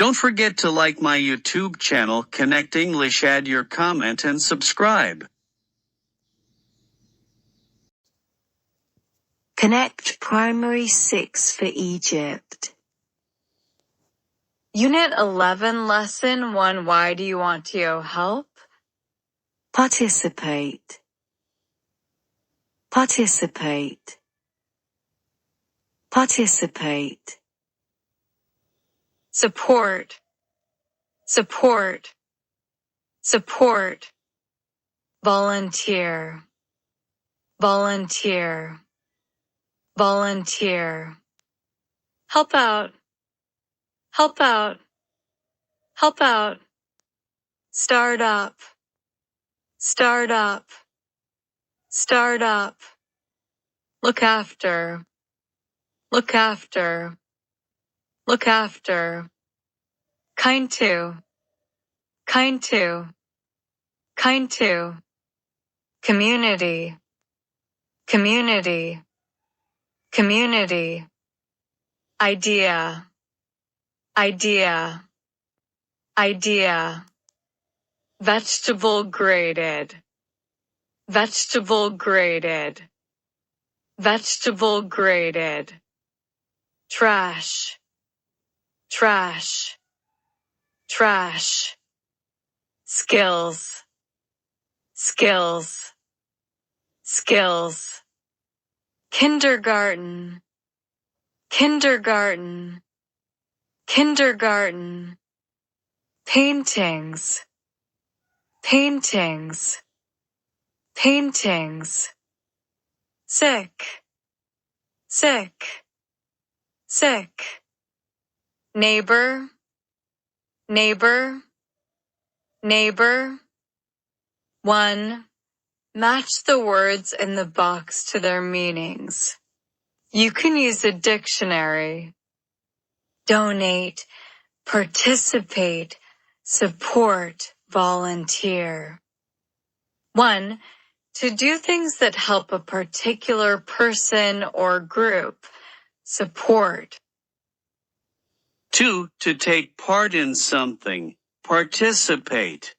Don't forget to like my YouTube channel, Connect English, add your comment and subscribe. Connect Primary 6 for Egypt. Unit 11, Lesson 1. Why do you want to help? Participate. Participate. Participate. Support. Support. Support. Volunteer. Volunteer. Volunteer. Help out. Help out. Help out. Start up. Start up. Start up. Look after. Look after. Look after. Kind to. Kind to. Kind to. Community. Community. Community. Idea. Idea. Idea. Vegetable graded. Vegetable graded. Vegetable graded. Trash. Trash. Trash. Skills. Skills. Skills. Kindergarten. Kindergarten. Kindergarten. Paintings. Paintings. Paintings. Sick. Sick. Sick. Neighbor. Neighbor. Neighbor. 1. Match the words in the box to their meanings. You can use a dictionary. Donate, participate, support, volunteer. 1. To do things that help a particular person or group. Support. 2. To take part in something. Participate.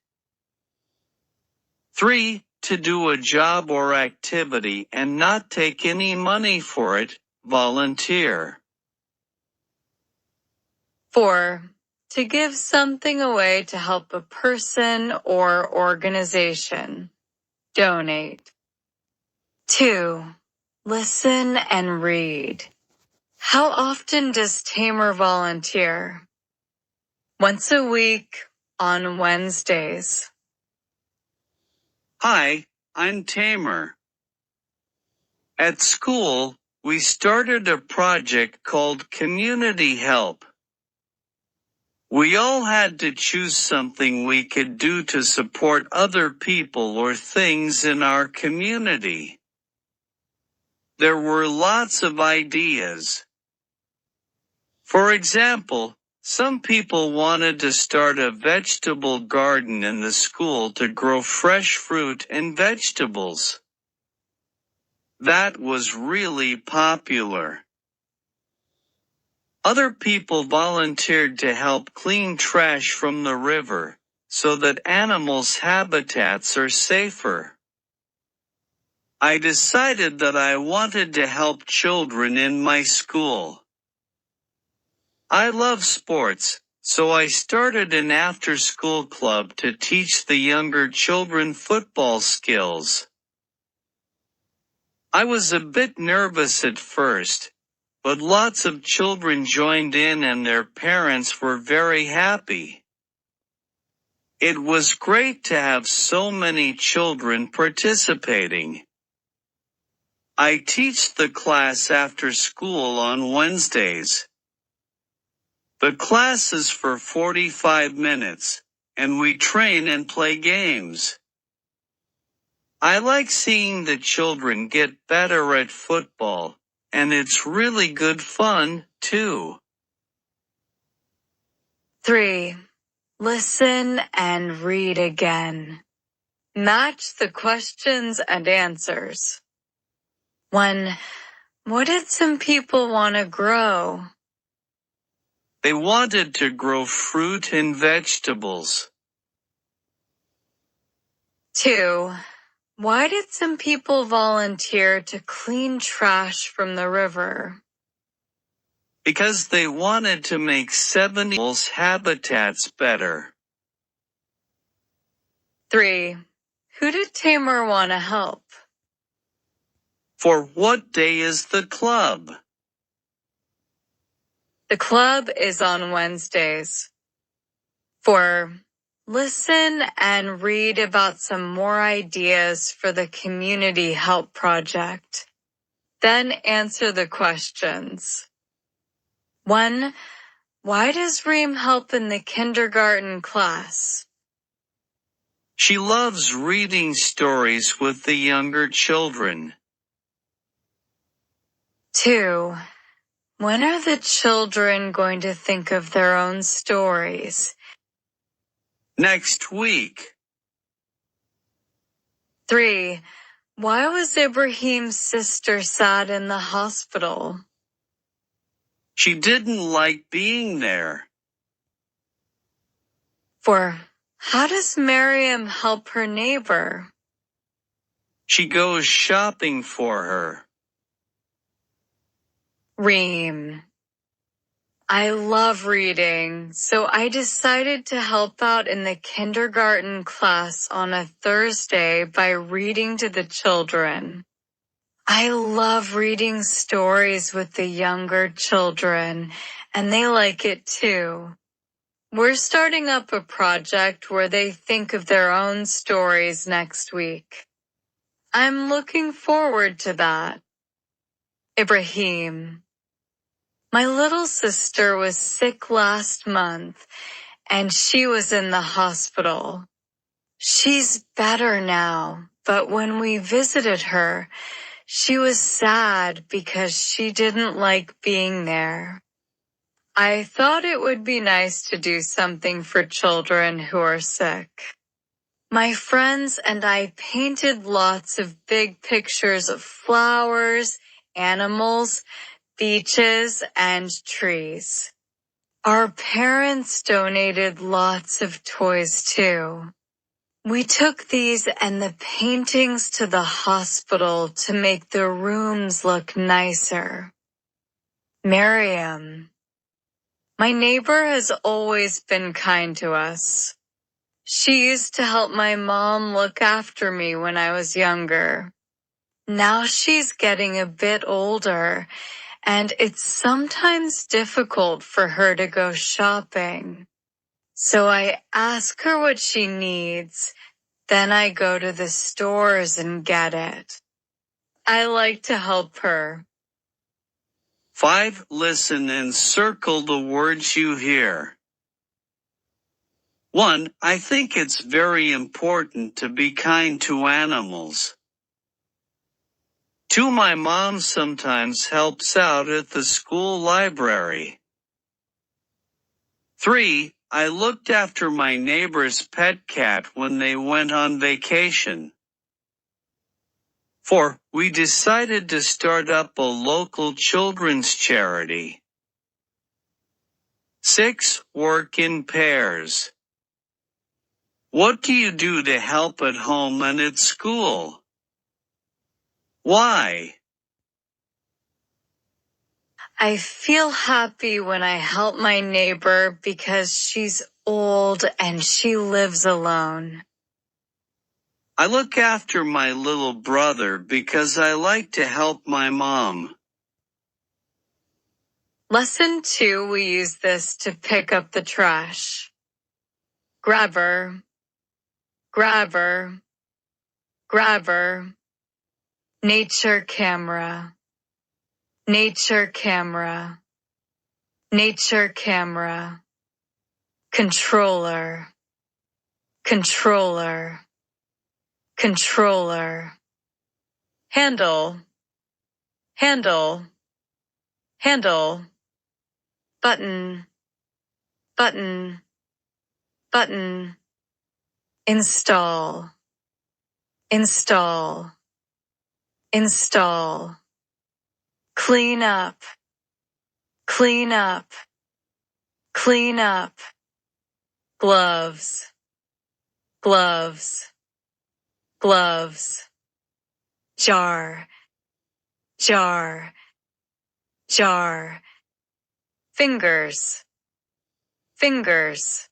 3. To do a job or activity and not take any money for it. Volunteer. 4. To give something away to help a person or organization. Donate. 2. Listen and read. How often does Tamer volunteer? Once a week, on Wednesdays. Hi, I'm Tamer. At school, we started a project called Community Help. We all had to choose something we could do to support other people or things in our community. There were lots of ideas. For example, some people wanted to start a vegetable garden in the school to grow fresh fruit and vegetables. That was really popular. Other people volunteered to help clean trash from the river, so that animals' habitats are safer. I decided that I wanted to help children in my school. I love sports, so I started an after-school club to teach the younger children football skills. I was a bit nervous at first, but lots of children joined in and their parents were very happy. It was great to have so many children participating. I teach the class after school on Wednesdays. The class is for 45 minutes, and we train and play games. I like seeing the children get better at football, and it's really good fun, too. 3. Listen and read again. Match the questions and answers. 1. What did some people want to grow? They wanted to grow fruit and vegetables. 2. Why did some people volunteer to clean trash from the river? Because they wanted to make 7 animals' habitats better. 3. Who did Tamer want to help? For what day is the club? The club is on Wednesdays. 4. Listen and read about some more ideas for the community help project. Then answer the questions. 1. Why does Reem help in the kindergarten class? She loves reading stories with the younger children. 2. When are the children going to think of their own stories? Next week. 3. Why was Ibrahim's sister sad in the hospital? She didn't like being there. 4. How does Miriam help her neighbor? She goes shopping for her. Reem. I love reading, so I decided to help out in the kindergarten class on a Thursday by reading to the children. I love reading stories with the younger children, and they like it too. We're starting up a project where they think of their own stories next week. I'm looking forward to that. Ibrahim. My little sister was sick last month, and she was in the hospital. She's better now, but when we visited her, she was sad because she didn't like being there. I thought it would be nice to do something for children who are sick. My friends and I painted lots of big pictures of flowers, animals, beaches, and trees. Our parents donated lots of toys too. We took these and the paintings to the hospital to make the rooms look nicer. Miriam. My neighbor has always been kind to us. She used to help my mom look after me when I was younger. Now she's getting a bit older, and it's sometimes difficult for her to go shopping. So I ask her what she needs, then I go to the stores and get it. I like to help her. 5. Listen and circle the words you hear. 1. I think it's very important to be kind to animals. 2. My mom sometimes helps out at the school library. 3. I looked after my neighbor's pet cat when they went on vacation. 4. We decided to start up a local children's charity. 6. Work in pairs. What do you do to help at home and at school? Why? I feel happy when I help my neighbor because she's old and she lives alone. I look after my little brother because I like to help my mom. Lesson 2, we use this to pick up the trash. Grabber, grabber, grabber. Nature camera, nature camera, nature camera. Controller, controller, controller. Handle, handle, handle. Button, button, button. Install, install, install. Clean up, clean up, clean up, gloves, gloves, gloves, jar, jar, jar, fingers, fingers,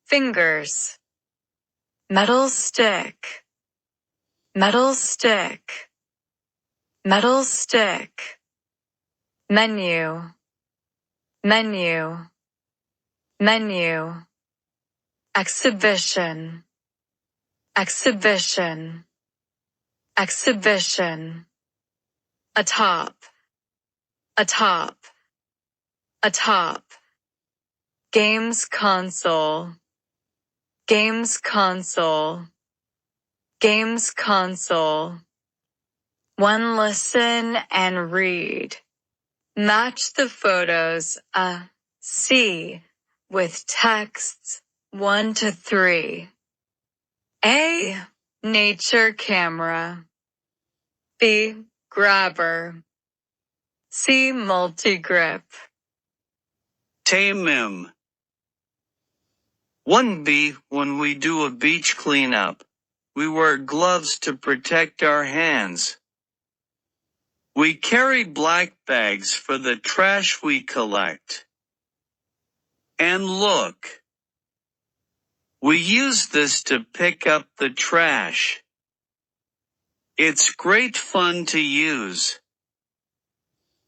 fingers, metal stick, metal stick, metal stick, menu, menu, menu, exhibition, exhibition, exhibition, atop, atop, atop, games console, games console, games console, one listen and read. Match the photos C with texts 1 to 3. A. Nature camera. B. Grabber. C. Multi-grip. Tamer. 1B. When we do a beach cleanup, we wear gloves to protect our hands. We carry black bags for the trash we collect. And look. We use this to pick up the trash. It's great fun to use.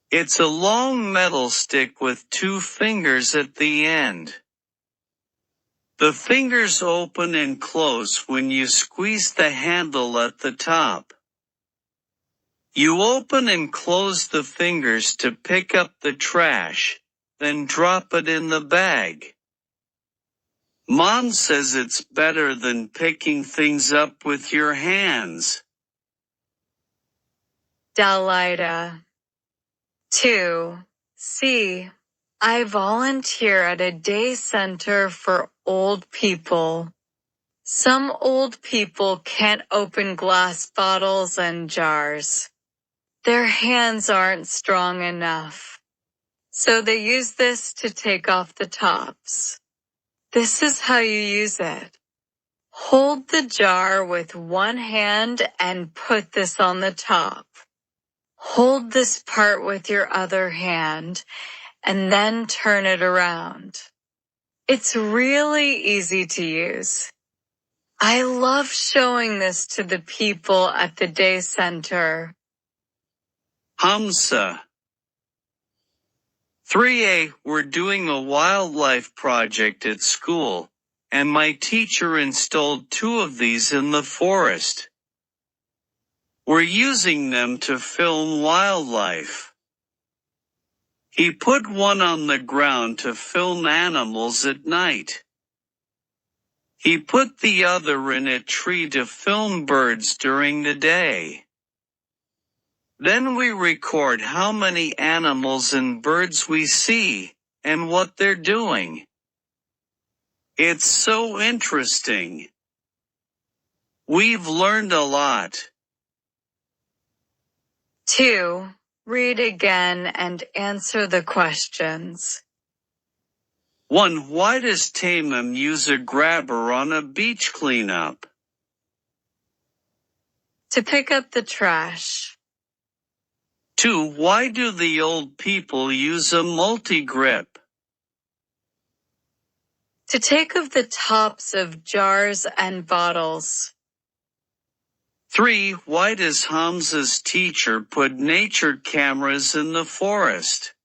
It's a long metal stick with 2 fingers at the end. The fingers open and close when you squeeze the handle at the top. You open and close the fingers to pick up the trash, then drop it in the bag. Mom says it's better than picking things up with your hands. Dalida. 2. C. I volunteer at a day center for old people. Some old people can't open glass bottles and jars. Their hands aren't strong enough. So they use this to take off the tops. This is how you use it. Hold the jar with one hand and put this on the top. Hold this part with your other hand and then turn it around. It's really easy to use. I love showing this to the people at the day center. Hamza. 3A. We're doing a wildlife project at school, and my teacher installed 2 of these in the forest. We're using them to film wildlife. He put one on the ground to film animals at night. He put the other in a tree to film birds during the day. Then we record how many animals and birds we see, and what they're doing. It's so interesting. We've learned a lot. 2. Read again and answer the questions. 1. Why does Tamer use a grabber on a beach cleanup? To pick up the trash. 2. Why do the old people use a multi-grip? To take off the tops of jars and bottles. 3. Why does Hamza's teacher put nature cameras in the forest?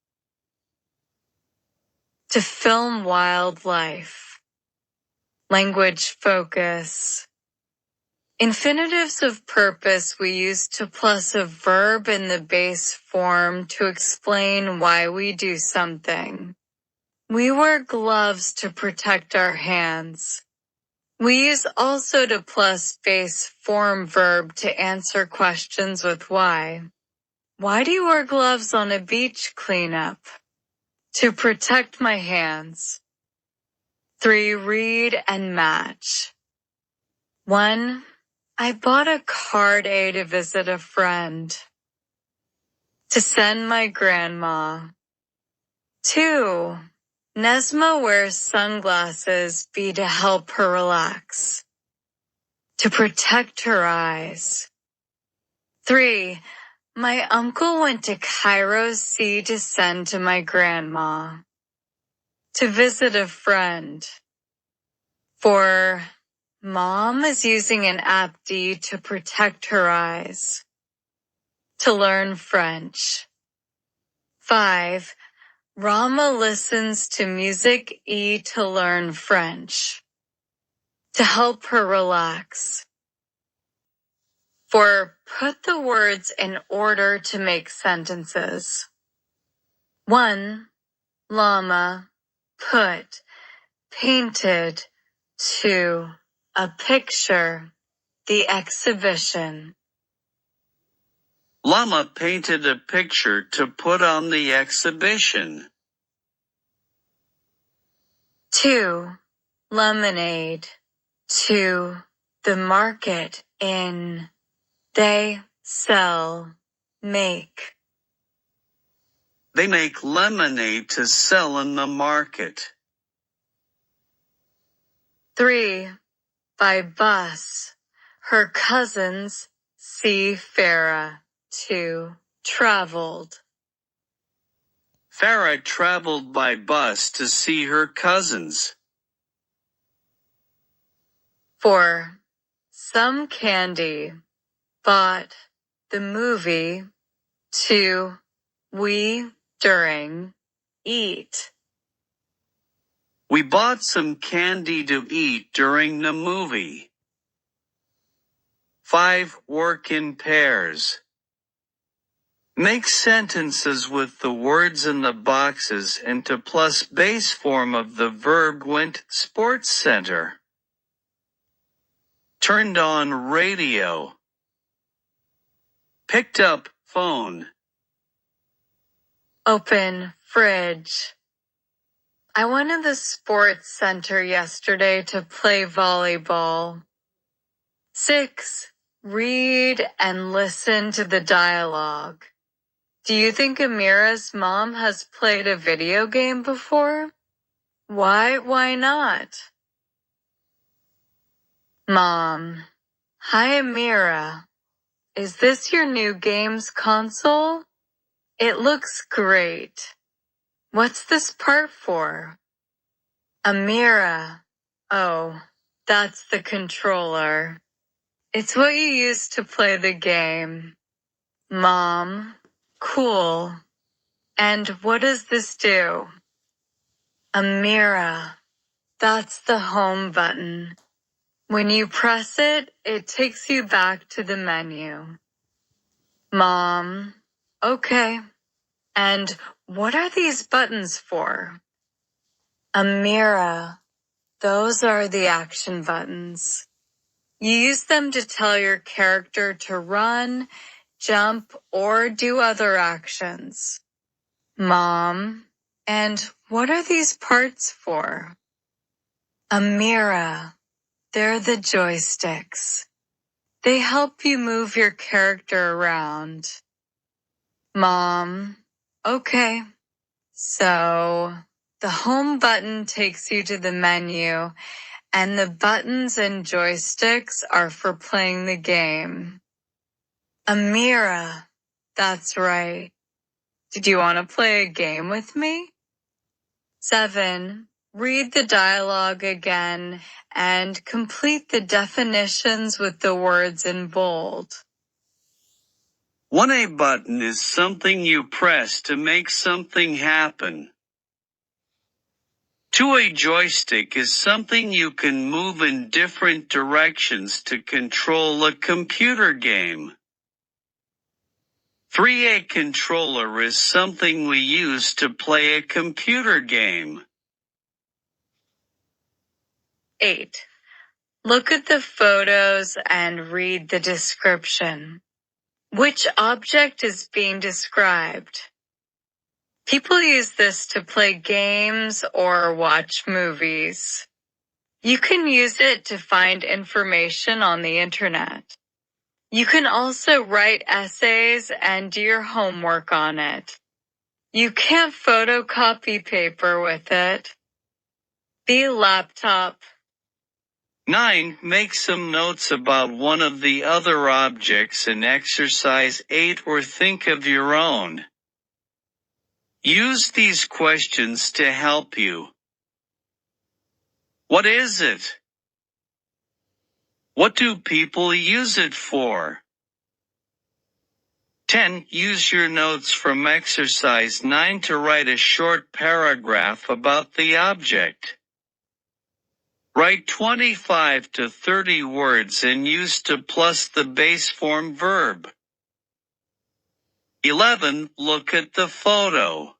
To film wildlife. Language focus. Infinitives of purpose we use to plus a verb in the base form to explain why we do something. We wear gloves to protect our hands. We use also to plus base form verb to answer questions with why. Why do you wear gloves on a beach cleanup? To protect my hands. 3. Read and match. 1. I bought a card A to visit a friend. To send my grandma. 2. Nesma wears sunglasses B to help her relax. To protect her eyes. 3. My uncle went to Cairo C to send to my grandma. To visit a friend. 4. Mom is using an app D to protect her eyes. To learn French. 5. Rama listens to music E to learn French. To help her relax. 4. Put the words in order to make sentences. 1. Llama, put, painted, 2. A picture, the exhibition. Llama painted a picture to put on the exhibition. 2. Lemonade, 2. The market in. They sell, make. They make lemonade to sell in the market. 3. By bus. Her cousins, C. Farah, 2. Traveled. Farah traveled by bus to see her cousins. 4. Some candy. Bought. The movie. 2. We, during, eat. We bought some candy to eat during the movie. 5. Work in pairs. Make sentences with the words in the boxes into plus base form of the verb went sports center. Turned on radio. Picked up phone. Open fridge. I went to the sports center yesterday to play volleyball. 6. Read and listen to the dialogue. Do you think Amira's mom has played a video game before? Why not? Mom. Hi Amira. Is this your new games console? It looks great. What's this part for? Amira. Oh, that's the controller. It's what you use to play the game. Mom. Cool. And what does this do? Amira. That's the home button. When you press it, it takes you back to the menu. Mom. Okay. And what are these buttons for? Amira. Those are the action buttons. You use them to tell your character to run, jump, or do other actions. Mom. And what are these parts for? Amira. They're the joysticks. They help you move your character around. Mom. Okay. So, the home button takes you to the menu, and the buttons and joysticks are for playing the game. Amira. That's right. Did you want to play a game with me? 7. Read the dialogue again and complete the definitions with the words in bold. 1A button is something you press to make something happen. 2A joystick is something you can move in different directions to control a computer game. 3A controller is something we use to play a computer game. 8. Look at the photos and read the description. Which object is being described? People use this to play games or watch movies. You can use it to find information on the internet. You can also write essays and do your homework on it. You can't photocopy paper with it. B. Laptop. 9. Make some notes about one of the other objects in exercise 8 or think of your own. Use these questions to help you. What is it? What do people use it for? 10. Use your notes from exercise 9 to write a short paragraph about the object. Write 25 to 30 words and use to plus the base form verb. 11. Look at the photo.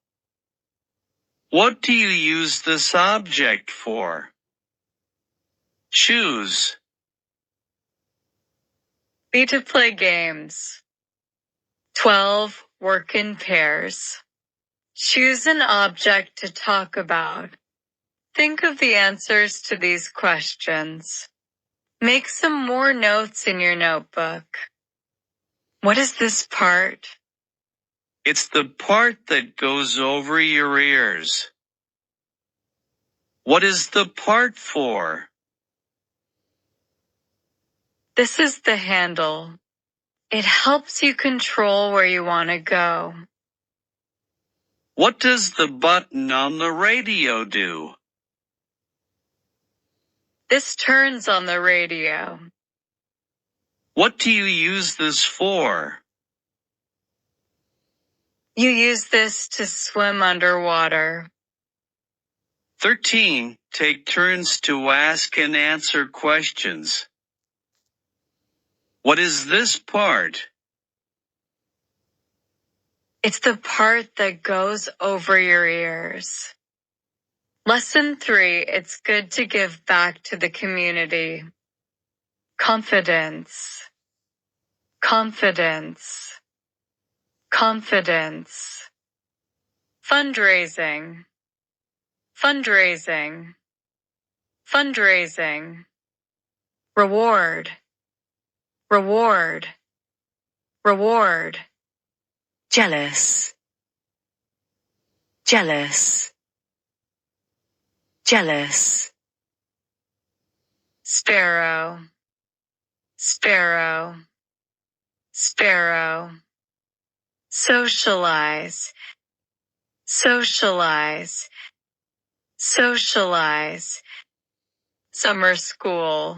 What do you use this object for? Choose. B. To play games. 12. Work in pairs. Choose an object to talk about. Think of the answers to these questions. Make some more notes in your notebook. What is this part? It's the part that goes over your ears. What is the part for? This is the handle. It helps you control where you want to go. What does the button on the radio do? This turns on the radio. What do you use this for? You use this to swim underwater. 13. Take turns to ask and answer questions. What is this part? It's the part that goes over your ears. Lesson 3. It's good to give back to the community. Confidence. Confidence. Confidence. Fundraising. Fundraising. Fundraising. Reward. Reward. Reward. Jealous. Jealous. Jealous. Sparrow. Sparrow. Sparrow. Socialize. Socialize. Socialize. Summer school.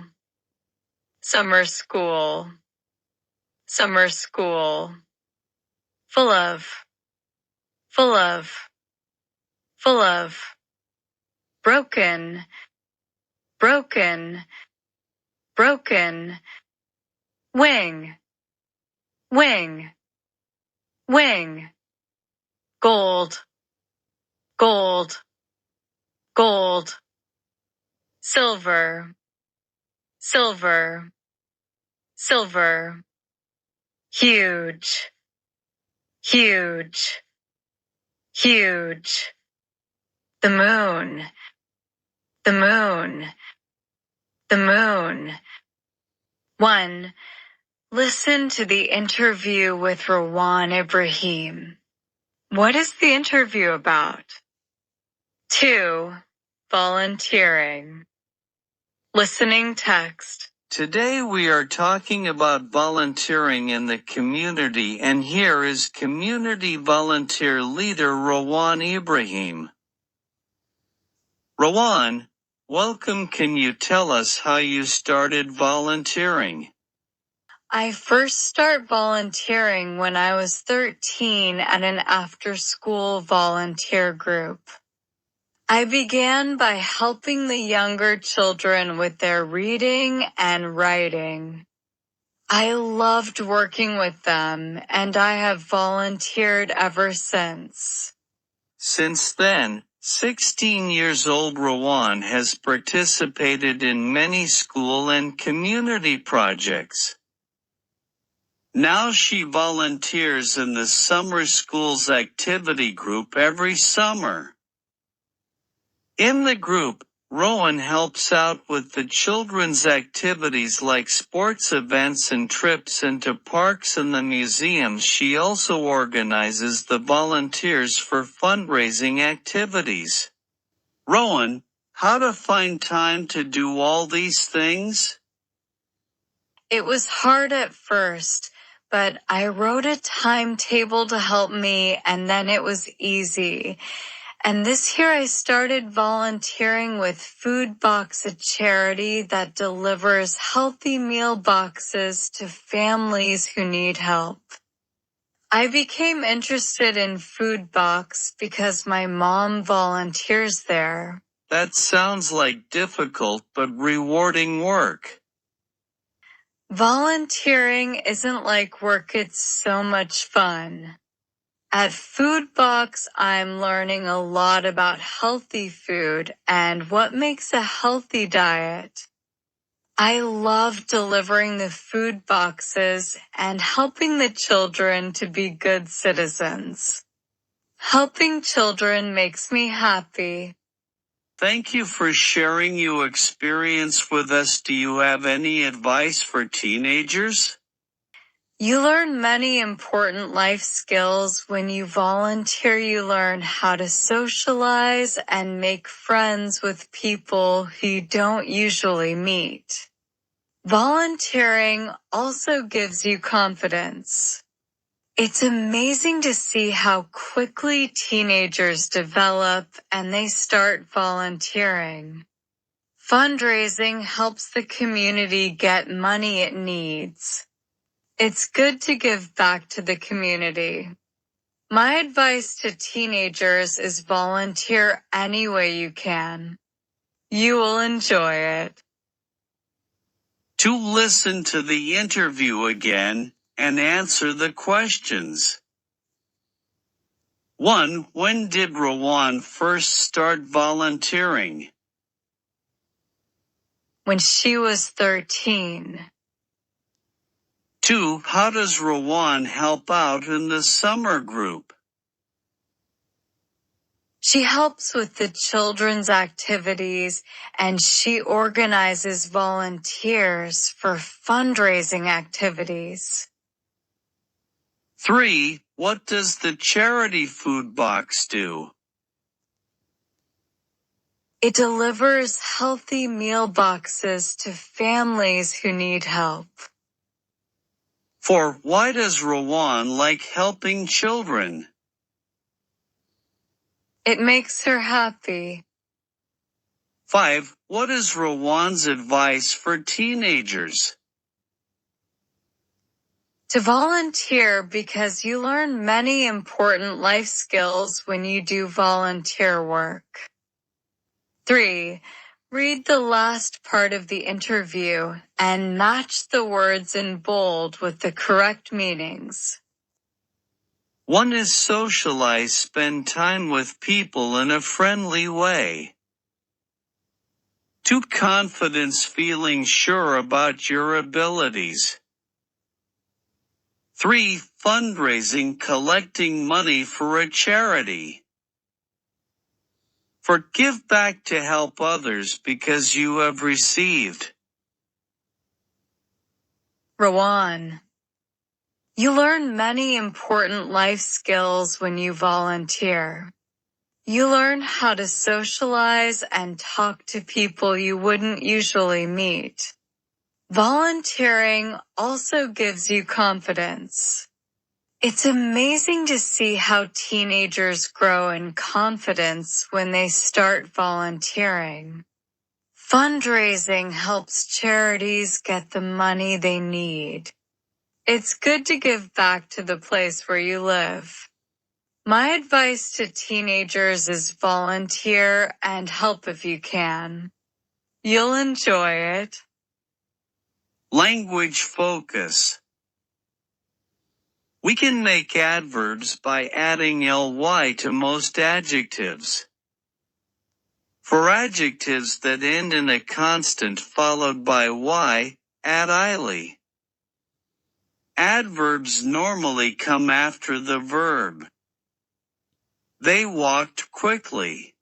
Summer school. Summer school. Full of. Full of. Full of. Broken. Broken. Broken. Wing. Wing. Wing. Gold. Gold. Gold. Silver. Silver. Silver. Huge. Huge. Huge. The moon. The moon. The moon. 1. Listen to the interview with Rawan Ibrahim. What is the interview about? 2. Volunteering. Listening text. Today we are talking about volunteering in the community, and here is community volunteer leader Rawan Ibrahim. Rawan, welcome. Can you tell us how you started volunteering? I first started volunteering when I was 13 at an after-school volunteer group. I began by helping the younger children with their reading and writing. I loved working with them, and I have volunteered ever since. Since then, 16 years old Rawan has participated in many school and community projects. Now she volunteers in the summer school's activity group every summer. In the group, Rowan helps out with the children's activities like sports events and trips into parks and the museums. She also organizes the volunteers for fundraising activities. Rowan, how to find time to do all these things? It was hard at first, but I wrote a timetable to help me, and then it was easy. And this year I started volunteering with Food Box, a charity that delivers healthy meal boxes to families who need help. I became interested in Food Box because my mom volunteers there. That sounds like difficult but rewarding work. Volunteering isn't like work, it's so much fun. At Food Box, I'm learning a lot about healthy food and what makes a healthy diet. I love delivering the food boxes and helping the children to be good citizens. Helping children makes me happy. Thank you for sharing your experience with us. Do you have any advice for teenagers? You learn many important life skills when you volunteer. You learn how to socialize and make friends with people who you don't usually meet. Volunteering also gives you confidence. It's amazing to see how quickly teenagers develop and they start volunteering. Fundraising helps the community get money it needs. It's good to give back to the community. My advice to teenagers is volunteer any way you can. You will enjoy it. To listen to the interview again and answer the questions. 1. When did Rowan first start volunteering? When she was 13. 2. How does Rowan help out in the summer group? She helps with the children's activities and she organizes volunteers for fundraising activities. 3. What does the charity food box do? It delivers healthy meal boxes to families who need help. 4. Why does Rowan like helping children? It makes her happy. 5. What is Rowan's advice for teenagers? To volunteer because you learn many important life skills when you do volunteer work. 3. Read the last part of the interview and match the words in bold with the correct meanings. 1 is socialize, spend time with people in a friendly way. 2. Confidence, feeling sure about your abilities. 3. Fundraising, collecting money for a charity. 4. Give back to help others because you have received. Rowan. You learn many important life skills when you volunteer. You learn how to socialize and talk to people you wouldn't usually meet. Volunteering also gives you confidence. It's amazing to see how teenagers grow in confidence when they start volunteering. Fundraising helps charities get the money they need. It's good to give back to the place where you live. My advice to teenagers is volunteer and help if you can. You'll enjoy it. Language focus. We can make adverbs by adding ly to most adjectives. For adjectives that end in a constant followed by y, add ily. Adverbs normally come after the verb. They walked quickly.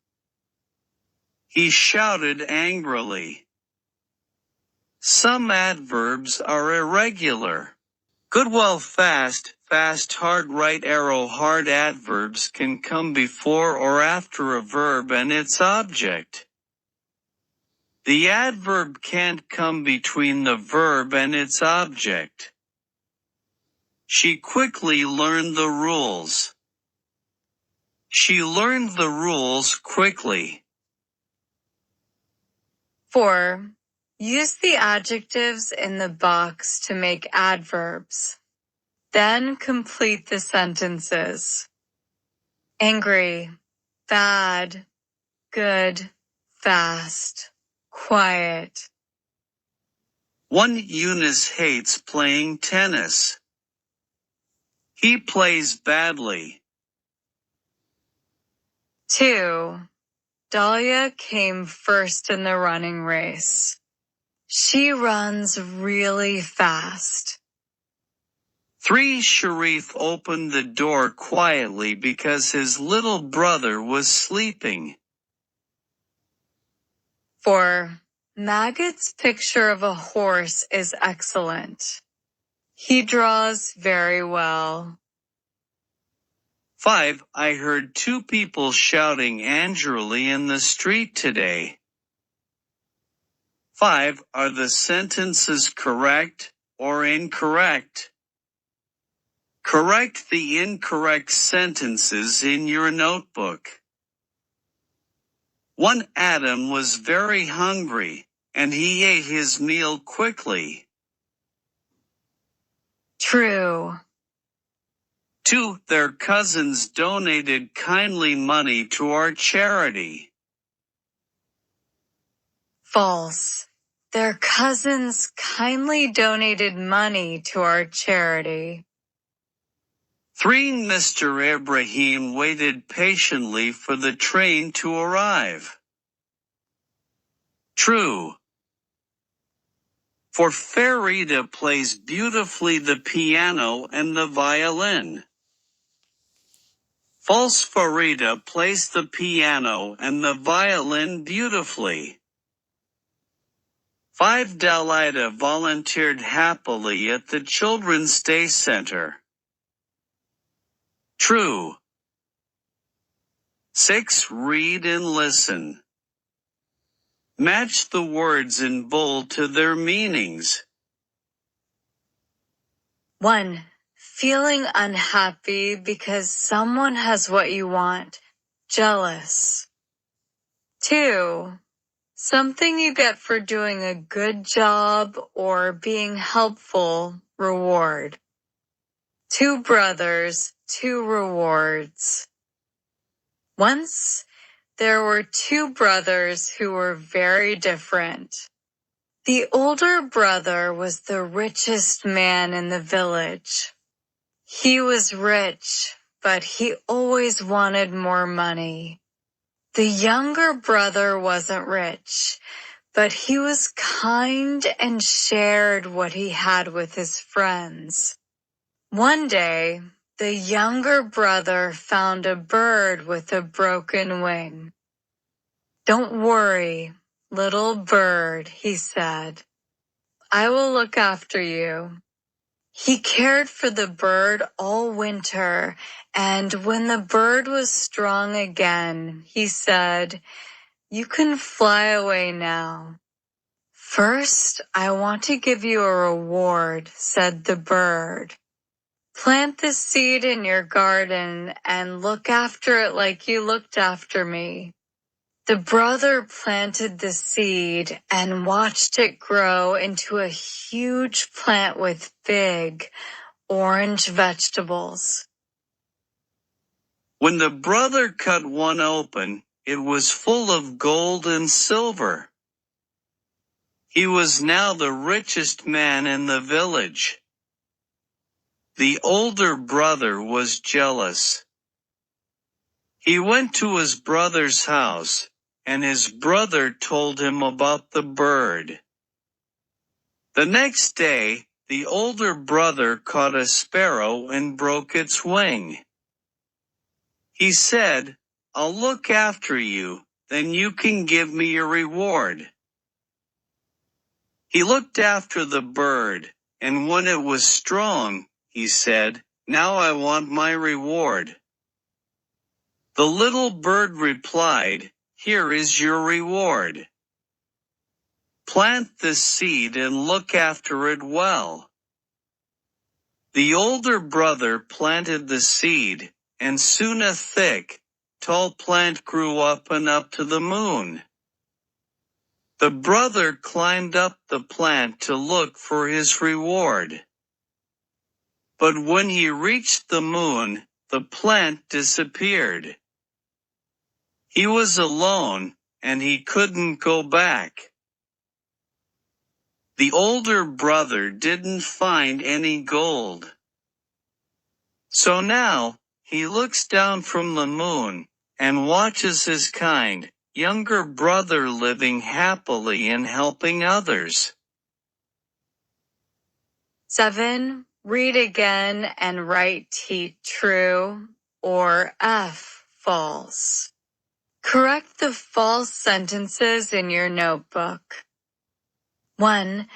he shouted angrily. Some adverbs are irregular. Good, well, fast, hard, right arrow, hard adverbs can come before or after a verb and its object. The adverb can't come between the verb and its object. She quickly learned the rules. She learned the rules quickly. 4. Use the adjectives in the box to make adverbs. Then complete the sentences. Angry, bad, good, fast, quiet. 1. Eunice hates playing tennis. He plays badly. 2. Dahlia came first in the running race. She runs really fast. 3. Sharif opened the door quietly because his little brother was sleeping. 4. Maggott's picture of a horse is excellent. He draws very well. 5. I heard 2 people shouting angrily in the street today. 5. Are the sentences correct or incorrect? Correct the incorrect sentences in your notebook. 1. Adam was very hungry, and he ate his meal quickly. True. 2. Their cousins donated kindly money to our charity. False. Their cousins kindly donated money to our charity. 3. Mr. Ibrahim waited patiently for the train to arrive. True. 4. Farida plays beautifully the piano and the violin. False. Farida plays the piano and the violin beautifully. 5. Dalida volunteered happily at the Children's Day Center. True. 6. Read and listen. Match the words in bold to their meanings. 1. Feeling unhappy because someone has what you want. Jealous. 2. Something you get for doing a good job or being helpful. Reward. 2 brothers, 2 rewards. Once, there were 2 brothers who were very different. The older brother was the richest man in the village. He was rich, but he always wanted more money. The younger brother wasn't rich, but he was kind and shared what he had with his friends. One day, the younger brother found a bird with a broken wing. "Don't worry, little bird," he said. "I will look after you." He cared for the bird all winter, and when the bird was strong again, he said, "You can fly away now." "First, I want to give you a reward," said the bird. "Plant the seed in your garden and look after it like you looked after me." The brother planted the seed and watched it grow into a huge plant with big, orange vegetables. When the brother cut one open, it was full of gold and silver. He was now the richest man in the village. The older brother was jealous. He went to his brother's house, and his brother told him about the bird. The next day, the older brother caught a sparrow and broke its wing. He said, "I'll look after you, then you can give me a reward. He looked after the bird, and when it was strong, he said, "Now I want my reward." The little bird replied, "Here is your reward. Plant the seed and look after it well." The older brother planted the seed, and soon a thick, tall plant grew up and up to the moon. The brother climbed up the plant to look for his reward. But when he reached the moon, the plant disappeared. He was alone, and he couldn't go back. The older brother didn't find any gold. So now, he looks down from the moon, and watches his kind, younger brother living happily and helping others. 7. Read again and write T true or F false. Correct the false sentences in your notebook. 1.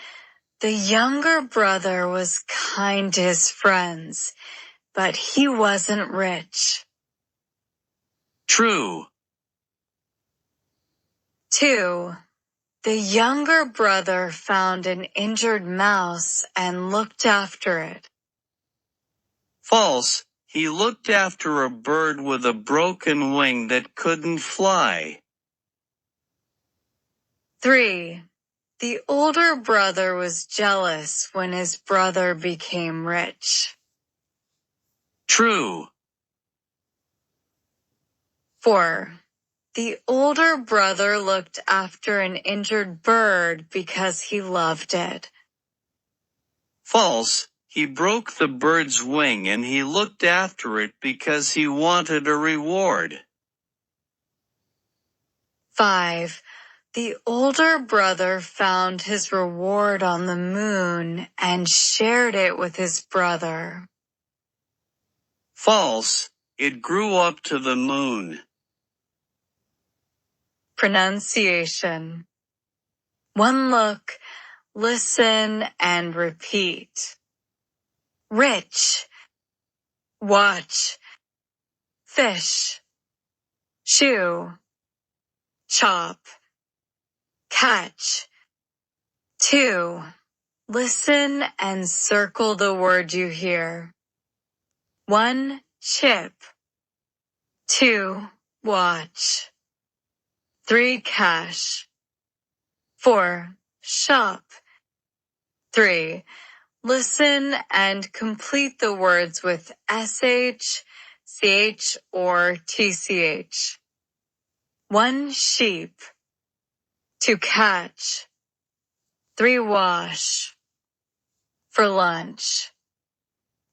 The younger brother was kind to his friends, but he wasn't rich. True. 2. The younger brother found an injured mouse and looked after it. False. He looked after a bird with a broken wing that couldn't fly. 3. The older brother was jealous when his brother became rich. True. 4. The older brother looked after an injured bird because he loved it. False. He broke the bird's wing and he looked after it because he wanted a reward. 5. The older brother found his reward on the moon and shared it with his brother. False. It grew up to the moon. Pronunciation. 1 look, listen, and repeat. Rich. Watch. Fish. Shoe. Chop. Catch. 2. Listen and circle the word you hear. 1. Chip. 2. Watch. 3. Cash. 4. Shop. 3. Listen and complete the words with SH, CH, or TCH. 1. Sheep. 2. Catch. 3. Wash. For lunch.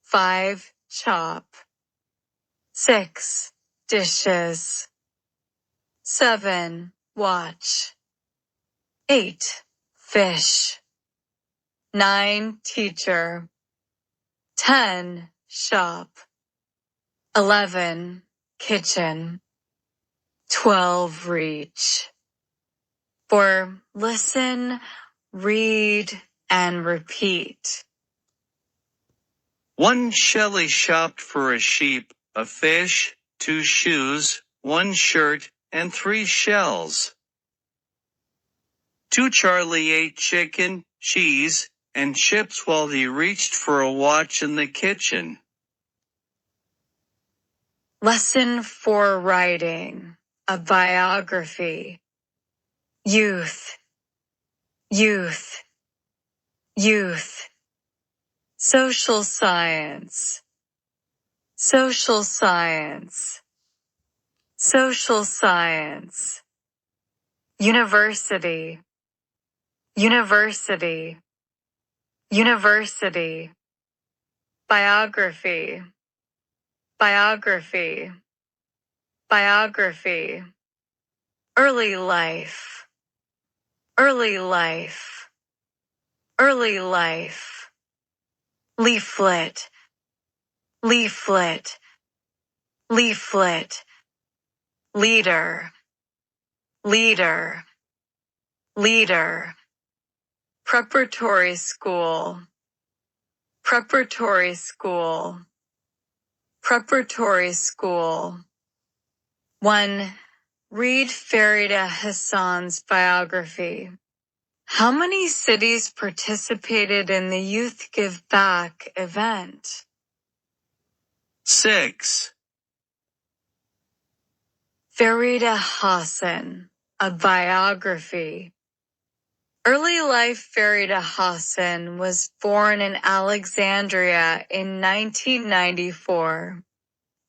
5. Chop. 6. Dishes. 7. Watch. 8. Fish. 9. Teacher. 10. Shop. 11. Kitchen. 12. Reach. 4. Listen, read, and repeat. 1. Shelley shopped for a sheep, a fish, 2 shoes, 1 shirt, and 3 shells. 2. Charlie ate chicken, cheese, and chips while he reached for a watch in the kitchen. Lesson 4 Writing. A biography. Youth. Youth. Youth. Social science. Social science. Social science. University. University. University. Biography. Biography. Biography. Early life. Early life. Early life. Leaflet. Leaflet. Leaflet. Leader. leader, leader. Preparatory school, preparatory school, preparatory school. 1. Read Farida Hassan's biography. How many cities participated in the Youth Give Back event? 6. Farida Hassan, a biography. Early life Farida Hassan was born in Alexandria in 1994.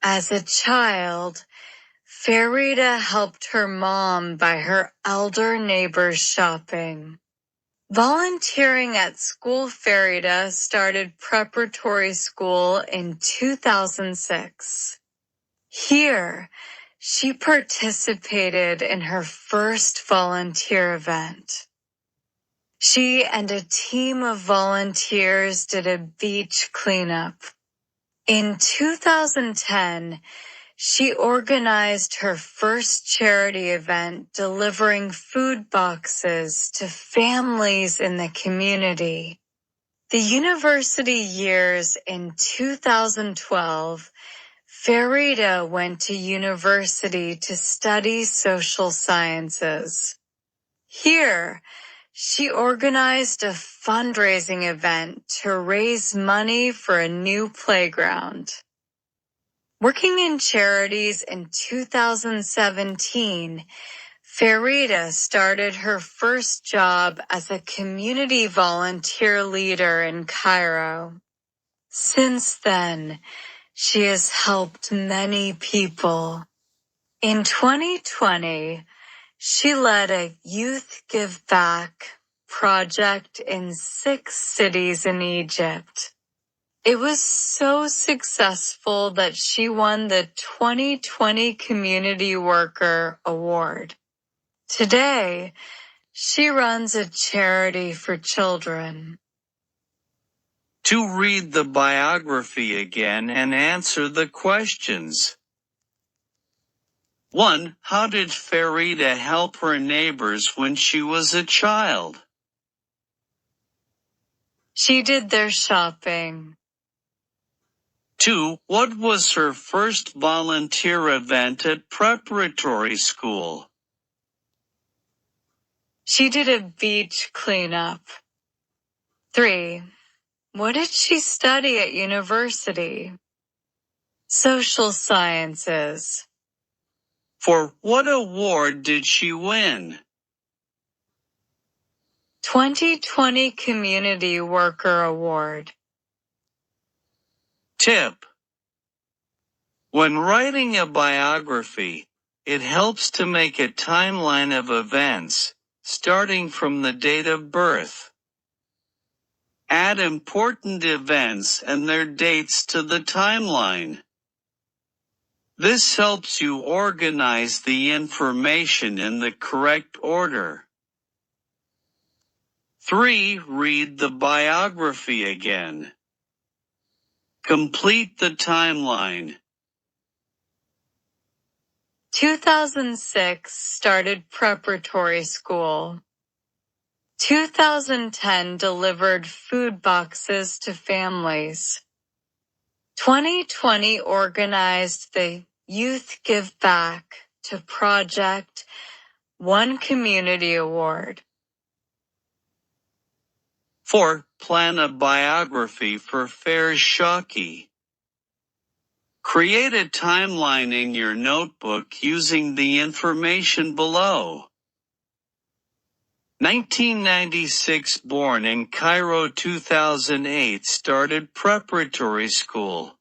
As a child, Farida helped her mom buy her elder neighbor's shopping. Volunteering at school, Farida started preparatory school in 2006. Here, she participated in her first volunteer event. She and a team of volunteers did a beach cleanup. In 2010, she organized her first charity event delivering food boxes to families in the community. The university years in 2012, Farida went to university to study social sciences. Here, she organized a fundraising event to raise money for a new playground. Working in charities in 2017, Farida started her first job as a community volunteer leader in Cairo. Since then, she has helped many people. In 2020, she led a Youth Give Back project in 6 cities in Egypt. It was so successful that she won the 2020 Community Worker Award. Today, she runs a charity for children. To read the biography again and answer the questions. 1. How did Farida help her neighbors when she was a child? She did their shopping. 2. What was her first volunteer event at preparatory school? She did a beach cleanup. 3. What did she study at university? Social sciences. 4. What award did she win? 2020 Community Worker Award. Tip: when writing a biography, it helps to make a timeline of events, starting from the date of birth. Add important events and their dates to the timeline. This helps you organize the information in the correct order. 3. Read the biography again. Complete the timeline. 2006 started preparatory school. 2010 delivered food boxes to families. 2020 organized the Youth Give Back to Project, won Community Award. 4. Plan a biography for Fairs Shockey. Create a timeline in your notebook using the information below. 1996 born in Cairo. 2008 started preparatory school.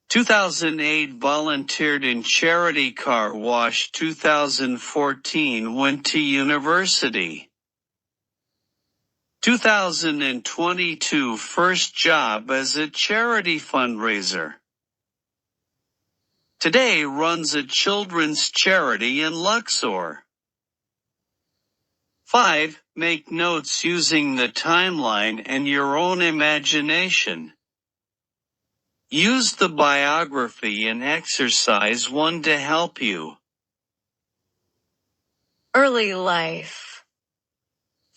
2008 volunteered in charity car wash. 2014 went to university. 2022 first job as a charity fundraiser. Today runs a children's charity in Luxor. 5. Make notes using the timeline and your own imagination. Use the biography in exercise 1 to help you. Early life.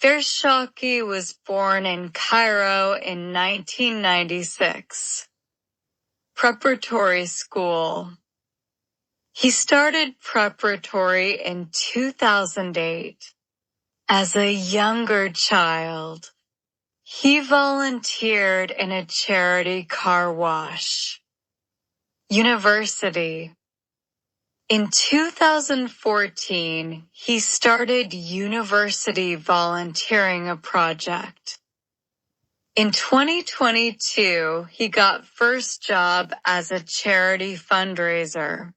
Vershaki was born in Cairo in 1996. Preparatory school. He started preparatory in 2008. As a younger child, he volunteered in a charity car wash. University. In 2014, he started university volunteering a project. In 2022, he got first job as a charity fundraiser.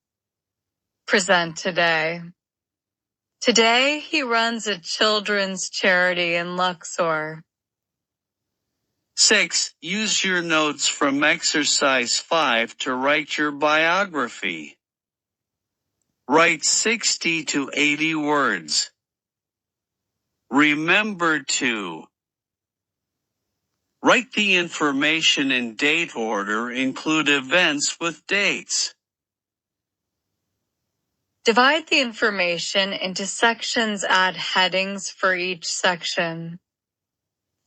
Present today. Today, he runs a children's charity in Luxor. 6. Use your notes from exercise 5 to write your biography. Write 60 to 80 words. Remember to write the information in date order, include events with dates. Divide the information into sections, add headings for each section.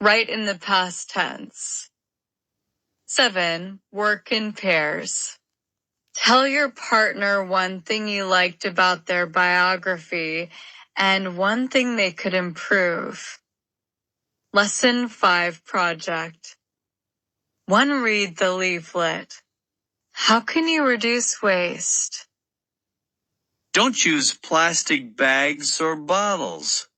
Write in the past tense. 7. Work in pairs. Tell your partner one thing you liked about their biography and one thing they could improve. Lesson 5 project. 1. Read the leaflet. How can you reduce waste? Don't use plastic bags or bottles.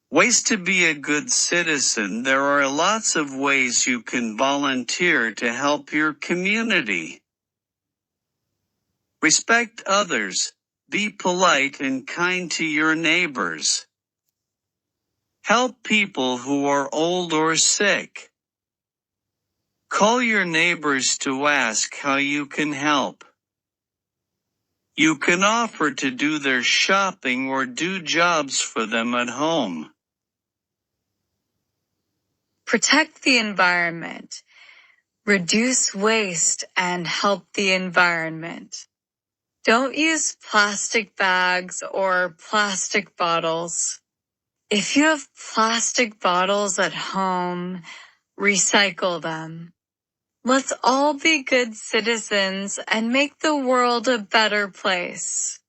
Ways to be a good citizen. There are lots of ways you can volunteer to help your community. Respect others. Be polite and kind to your neighbors. Help people who are old or sick. Call your neighbors to ask how you can help. You can offer to do their shopping or do jobs for them at home. Protect the environment. Reduce waste and help the environment. Don't use plastic bags or plastic bottles. If you have plastic bottles at home, recycle them. Let's all be good citizens and make the world a better place.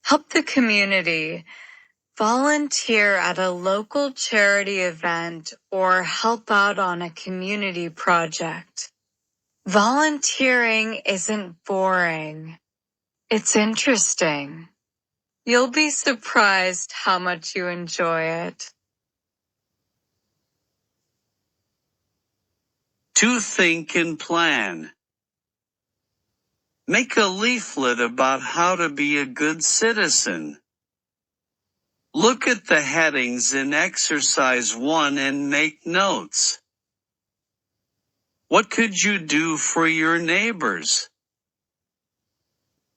Help the community. Volunteer at a local charity event or help out on a community project. Volunteering isn't boring. It's interesting. You'll be surprised how much you enjoy it. 2. Think and plan. Make a leaflet about how to be a good citizen. Look at the headings in exercise 1 and make notes. What could you do for your neighbors?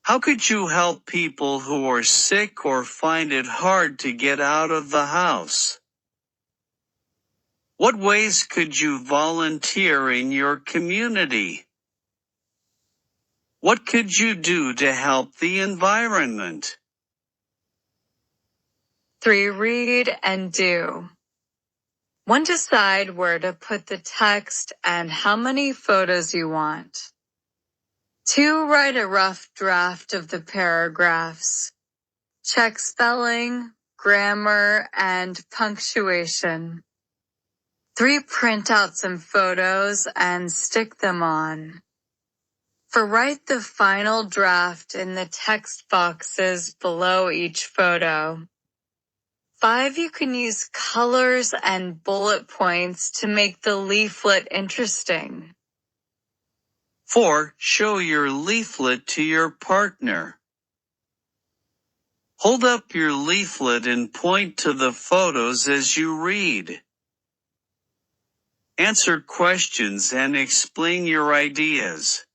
How could you help people who are sick or find it hard to get out of the house? What ways could you volunteer in your community? What could you do to help the environment? 3. Read and do. 1. Decide where to put the text and how many photos you want. 2. Write a rough draft of the paragraphs. Check spelling, grammar, and punctuation. 3. Print out some photos and stick them on. 4. Write the final draft in the text boxes below each photo. 5. You can use colors and bullet points to make the leaflet interesting. 4. Show your leaflet to your partner. Hold up your leaflet and point to the photos as you read. Answer questions and explain your ideas.